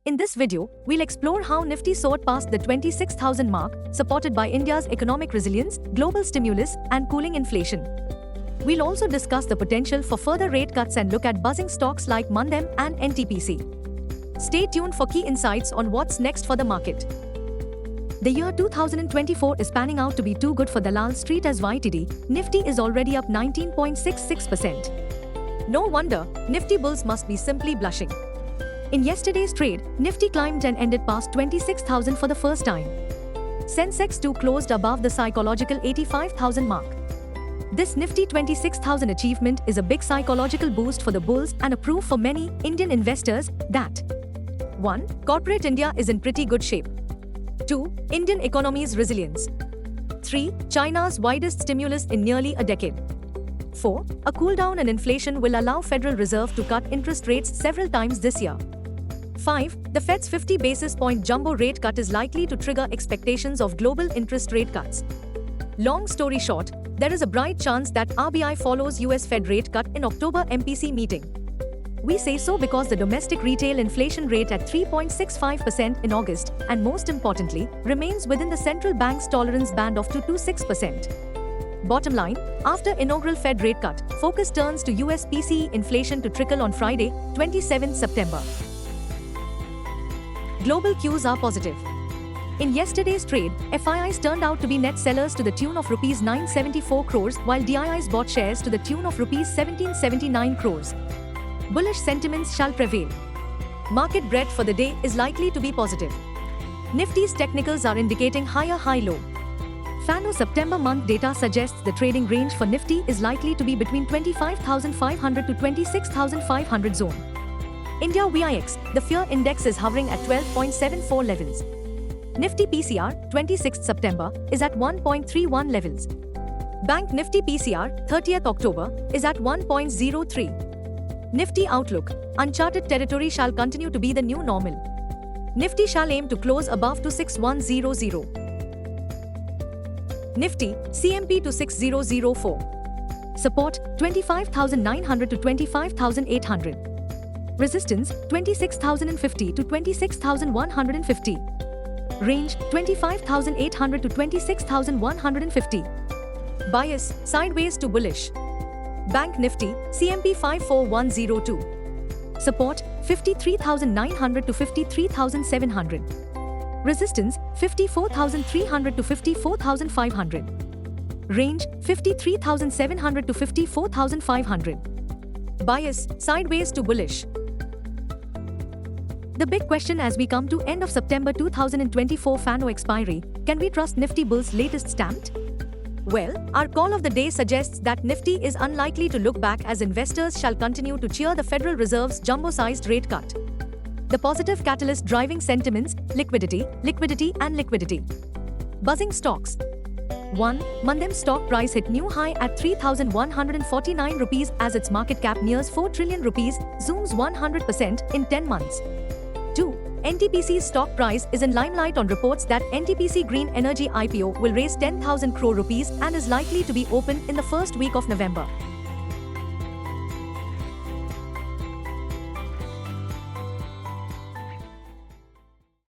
In this video, we'll explore how Nifty soared past the 26,000 mark, supported by India's economic resilience, global stimulus, and cooling inflation. We'll also discuss the potential for further rate cuts and look at buzzing stocks like Mandem and NTPC. Stay tuned for key insights on what's next for the market. The year 2024 is panning out to be too good for Dalal Street as YTD, Nifty is already up 19.66%. No wonder, Nifty bulls must be simply blushing. In yesterday's trade, Nifty climbed and ended past 26,000 for the first time. Sensex too closed above the psychological 85,000 mark. This nifty 26,000 achievement is a big psychological boost for the bulls and a proof for many Indian investors that 1. Corporate India is in pretty good shape. 2. Indian economy's resilience. 3. China's widest stimulus in nearly a decade. 4. A cool down in inflation will allow Federal Reserve to cut interest rates several times this year. 5. The Fed's 50 basis point jumbo rate cut is likely to trigger expectations of global interest rate cuts. Long story short, there is a bright chance that RBI follows US Fed rate cut in October MPC meeting. We say so because the domestic retail inflation rate at 3.65% in August, and most importantly, remains within the central bank's tolerance band of 2 to 6%. Bottom line, after inaugural Fed rate cut, focus turns to US PCE inflation to trickle on Friday, 27 September. Global cues are positive. In yesterday's trade, FIIs turned out to be net sellers to the tune of Rs 974 crores while DIIs bought shares to the tune of Rs 1779 crores. Bullish sentiments shall prevail. Market breadth for the day is likely to be positive. Nifty's technicals are indicating higher high-low. FANO September month data suggests the trading range for Nifty is likely to be between 25,500 to 26,500 zone. India VIX, the fear index is hovering at 12.74 levels. Nifty PCR, 26th September, is at 1.31 levels. Bank Nifty PCR, 30th October, is at 1.03. Nifty outlook, uncharted territory shall continue to be the new normal. Nifty shall aim to close above 26100. Nifty, CMP to 6004. Support, 25,900 to 25,800. Resistance, 26,050 to 26,150. Range, 25,800 to 26,150. Bias, sideways to bullish. Bank Nifty, CMP 54102. Support, 53,900 to 53,700. Resistance, 54,300 to 54,500. Range, 53,700 to 54,500. Bias, sideways to bullish. The big question as we come to end of September 2024 FANO expiry, can we trust Nifty Bull's latest stamped? Well, our call of the day suggests that Nifty is unlikely to look back as investors shall continue to cheer the Federal Reserve's jumbo-sized rate cut. The positive catalyst driving sentiments, liquidity, and liquidity. Buzzing stocks. 1. Mandem stock price hit new high at 3,149 rupees as its market cap nears 4 trillion rupees, zooms 100% in 10 months. 2. NTPC's stock price is in limelight on reports that NTPC Green Energy IPO will raise 10,000 crore rupees and is likely to be open in the first week of November.